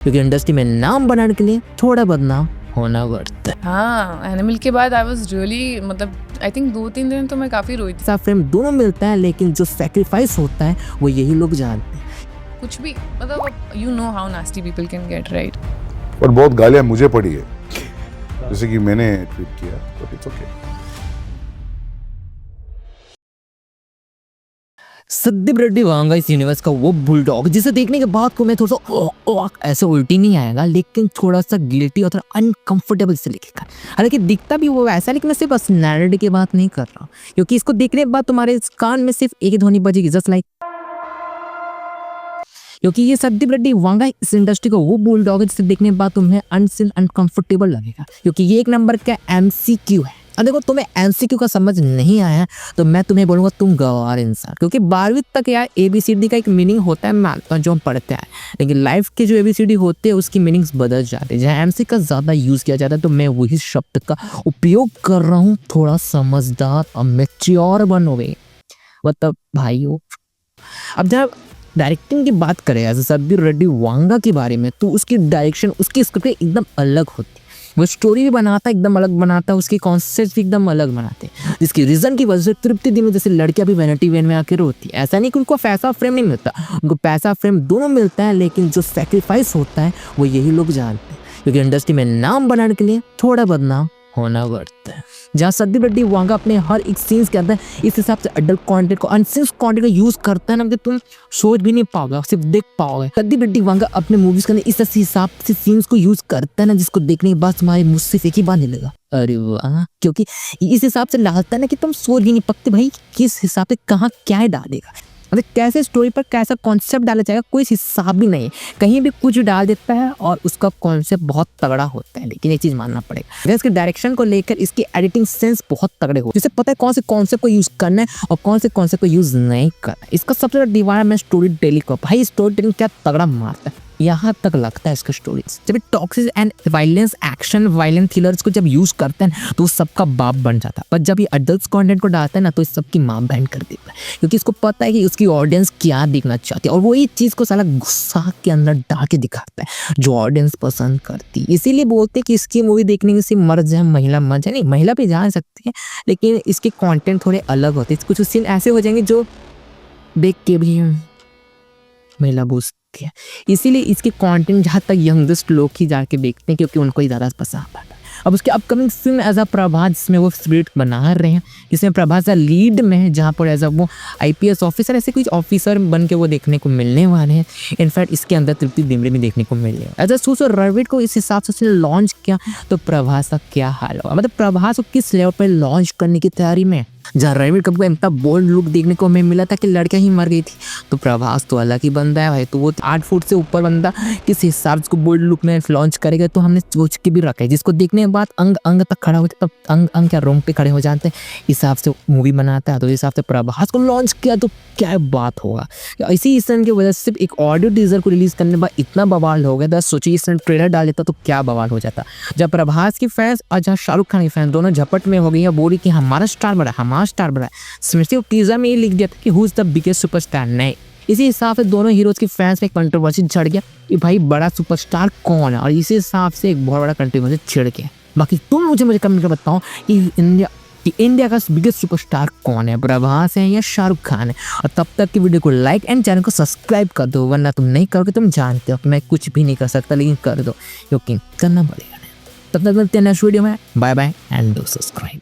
क्योंकि इंडस्ट्री में नाम बनाने के लिए थोड़ा बदनाम होना पड़ता है। हाँ, एनिमल के बाद आई वाज रियली मतलब आई थिंक 2-3 दिन तो मैं काफ़ी रोई थी। ऐसा फ्रेम दोनों मिलता है, लेकिन जो सेक्रीफाइस होता है वो यही लोग जानते हैं। कुछ भी मतलब you know how nasty people can get, right? और बहुत गालियां मुझे पड़ी है, जैसे कि मैंने ट्वीट किया, but it's okay. Sandeep Reddy Vanga इस यूनिवर्स का वो बुलडॉग जिसे देखने के बाद को मैं थोड़ा सा ऐसे उल्टी नहीं आएगा, लेकिन थोड़ा सा गिल्टी और थोड़ा अनकंफर्टेबल से लिखेगा। हालांकि दिखता भी वो वैसा, लेकिन मैं सिर्फ पर्सनैलिटी की बात नहीं कर रहा हूँ, क्योंकि इसको देखने के बाद तुम्हारे इस कान में सिर्फ एक ही ध्वनि बजेगी, जस्ट लाइक। क्योंकि ये संदीप रेड्डी वांगा इस इंडस्ट्री का वो बुलडॉग है जिसे देखने के बाद तुम्हें अनकंफर्टेबल लगेगा, क्योंकि ये एक नंबर का MCQ है। और देखो, तुम्हें MCQ का समझ नहीं आया तो मैं तुम्हें बोलूंगा तुम गवार इंसान, क्योंकि 12वीं तक यार ABCD का एक मीनिंग होता है मैथ जो हम पढ़ते हैं, लेकिन लाइफ के जो ABCD होते हैं उसकी मीनिंग्स बदल जाते हैं। जहाँ MC का ज़्यादा यूज़ किया जाता है तो मैं वही शब्द का उपयोग कर रहा हूँ। थोड़ा समझदार और मैच्योर बनोगे मतलब भाइयों। अब जब डायरेक्टिंग की बात करें एज संदीप रेड्डी वांगा के बारे में, तो उसकी डायरेक्शन, उसकी स्क्रिप्ट एकदम अलग होती है। वो स्टोरी भी बनाता है, एकदम अलग बनाता है, उसके कॉन्सेप्ट भी एकदम अलग बनाते हैं, जिसकी रीज़न की वजह से तृप्ति दिनों जैसे लड़कियां भी वैनिटी वैन में आकर रोती है। ऐसा नहीं कि उनको पैसा फ्रेम नहीं मिलता, उनको पैसा फ्रेम दोनों मिलता है, लेकिन जो सेक्रीफाइस होता है वो यही लोग जानते हैं, क्योंकि इंडस्ट्री में नाम बनाने के लिए थोड़ा बदनाम होना पड़ता है। जहाँ संदीप रेड्डी वांगा अपने हर एक सीन्स के अंदर इस हिसाब से अडल्ट कंटेंट को, अनसेंस कंटेंट को यूज करता है ना कि तुम सोच भी नहीं पाओगे, सिर्फ देख पाओगे। संदीप रेड्डी वांगा अपने मूवीज के अंदर इस हिसाब से सीन्स को यूज करता है ना, जिसको देखने के बाद तुम्हारे मुझ से एक ही बार नहीं लगा अरे वाह, क्योंकि इस हिसाब से डालता है ना कि तुम सोच भी नहीं पाते भाई किस हिसाब से कहाँ क्या डालेगा, मतलब कैसे स्टोरी पर कैसा कॉन्सेप्ट डाला जाएगा, कोई हिसाब भी नहीं है, कहीं भी कुछ डाल देता है और उसका कॉन्सेप्ट बहुत तगड़ा होता है। लेकिन ये चीज़ मानना पड़ेगा, इसके डायरेक्शन को लेकर इसकी एडिटिंग सेंस बहुत तगड़े हो, जिसे पता है कौन से कॉन्सेप्ट को यूज़ करना है और कौन से कॉन्सेप्ट को यूज़ नहीं करना है। इसका सबसे बड़ा दीवार में स्टोरी टेलिंग को, भाई स्टोरी टेलिंग क्या तगड़ा मारता है, यहाँ तक लगता है इसका स्टोरीज। जब toxic and violence, action violent thrillers को जब यूज करते हैं तो सबका बाप बन जाता है, पर जब ये अडल्ट कंटेंट को डालता है ना तो इस सबकी माँ बहन कर देता है, क्योंकि इसको पता है कि उसकी ऑडियंस क्या देखना चाहती है और वो ये चीज़ को साला गुस्सा के अंदर डाल के दिखाता है जो ऑडियंस पसंद करती है। इसीलिए बोलते हैं कि इसकी मूवी देखने से मर्द जाए महिला मर जाए, नहीं महिला भी जा सकती है, लेकिन इसके कॉन्टेंट थोड़े अलग होते हैं। कुछ सीन ऐसे हो जाएंगे जो देख के भी महिला बूझ है, इसीलिए इसके कंटेंट जहाँ तक यंगेस्ट लोग ही जाके देखते हैं, क्योंकि उनको ही ज़्यादा पसंद आता है। अब उसके upcoming film as a Prabhas, जिसमें वो स्क्रिप्ट बना रहे हैं, जिसमें प्रभास लीड में है, जहाँ पर एज अ वो IPS ऑफिसर, ऐसे कुछ ऑफिसर बन के वो देखने को मिलने वाले हैं। इनफैक्ट इसके अंदर तृप्ति डिमरी भी देखने को मिल रही है। एज अ सोचो रणवीर को इस हिसाब से लॉन्च किया तो प्रभास का क्या हाल होगा, मतलब प्रभास को किस लेवल पर लॉन्च करने की तैयारी में। जहाँ रणवीर कपूर को इतना बोल्ड लुक देखने को हमें मिला था कि लड़कियां ही मर गई थी, तो प्रभास तो अलग ही बंदा है भाई, तो वो 8 फुट से ऊपर बंदा किस हिसाब से बोल्ड लुक में लॉन्च करेगा, तो हमने सोच के भी रखा है, जिसको देखने के बाद अंग अंग तक खड़ा होता, तब अंग क्या रोंग पे खड़े हो जाते हैं, हिसाब से मूवी बनाता है। तो इस हिसाब से प्रभास को लॉन्च किया तो क्या बात होगा। इसी रीजन की वजह से सिर्फ एक ऑडियो टीजर को रिलीज करने के बाद इतना बवाल हो गया था। सोचिए इस ट्रेलर डाल देता तो क्या बवाल हो जाता। जब प्रभास की फैंस और जहाँ शाहरुख खान की फैंस दोनों झपट में हो गई है, बोली कि हमारा स्टार बड़ा, हमारा स्टार बड़ा, सिर्फ टीजर में ये लिख दिया था कि who is the biggest superstar. नहीं, इसी हिसाब से दोनों हीरोज के फैंस में कंट्रोवर्सी चढ़ गया कि भाई बड़ा सुपरस्टार कौन है, और इसी हिसाब से एक बहुत बड़ा कंट्रोवर्सी छिड़ गया। बाकी तुम मुझे कमेंट कर बताओ कि इंडिया का बिगेस्ट सुपरस्टार कौन है, प्रभास है या शाहरुख खान है। और तब तक की वीडियो को लाइक एंड चैनल को सब्सक्राइब कर दो, वरना तुम नहीं करोगे तुम जानते हो कि मैं कुछ भी नहीं कर सकता, लेकिन कर दो क्योंकि करना पड़ेगा। तब तक मिलते हैं नेक्स्ट वीडियो में, bye bye and do subscribe.